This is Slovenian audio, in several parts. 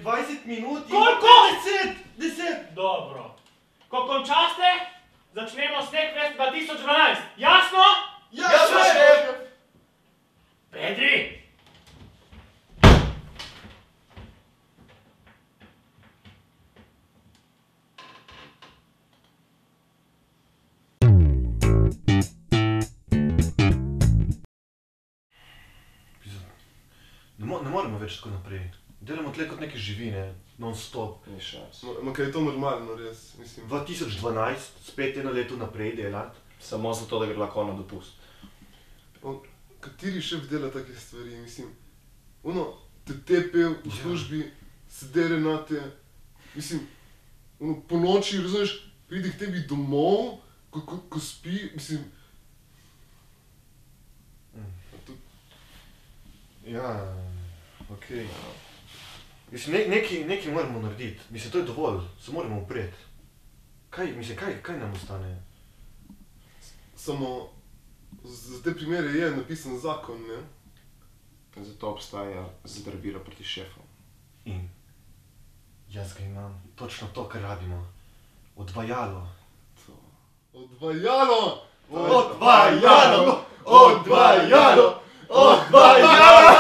20 minut in... Koliko? 10! Dobro. Ko končaste, začnemo Snackfest 2012. Jasno? Jasno, šef! Pedri! Ne moremo več tako naprej. Delamo tle kot neke živine, non-stop. Ni šans. Ma kaj je to normalno, res, mislim. 2012, spet eno leto naprej delati. Samo zato, da gre lahko na dopust. Kateri šef dela take stvari, mislim. Te tepe v službi, se dere na te, mislim, po noči, razumeš, pride k tebi domov, ko spi, mislim. Ja, okej. Mislim, nekaj moramo narediti. Mislim, to je dovolj, se moramo upreti. Kaj nam ostane? Samo, za te primere je napisan zakon, ne? Zato obstaja zdravilo proti šefom. In jaz ga imam, točno to, kar rabimo. Odvajalo. Odvajalo! Odvajalo! Odvajalo! Odvajalo!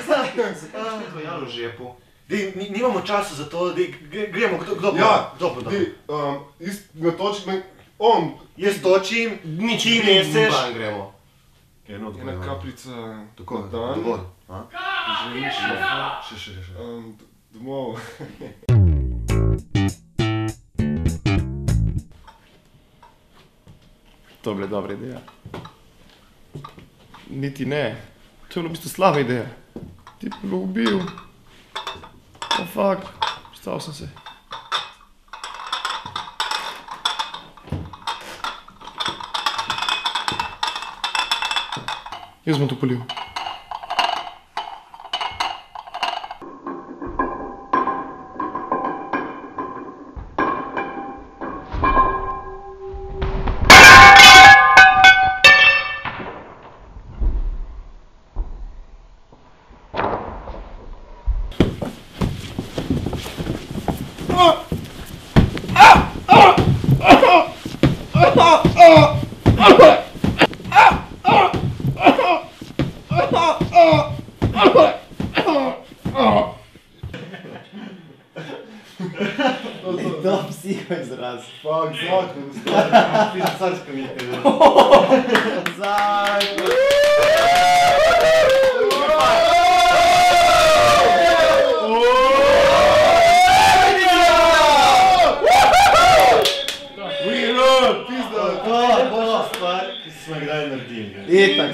Zakaj je odvajalo v žepu? Nimamo časa za to, gremo, kdo bo? Kdo bo dobro? Natoči me, on! Jaz točim, ti neseš. Dan gremo. Ena kapljica na dan. Dovolj. Želiš Še. domov. To je bila dobra ideja. Niti ne. To je bila v bistvu slaba ideja. Ti bi ga ubil. Oh fuck. Vstal sem se. Jaz bom to polil. To psiho izraz. Fuck, zakon, Carska mi je. Zakon. To boljša stvar, ki smo kdaj naredili. Itak,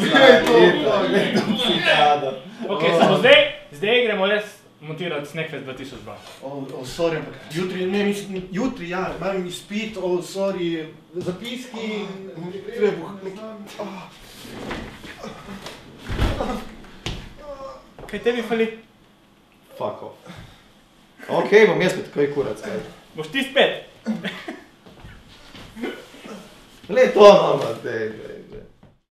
to psihada. Ok, samo zdaj gremo res montirati Snackfest 2002. Sorry, ampak jutri, ja, imam izpit, sorry, zapiski, trebuh, Kaj tebi fali? Fuck off. Ok, bom jaz spet, kaj kurac, kaj. Boš ti spet? Le to, mama, dej.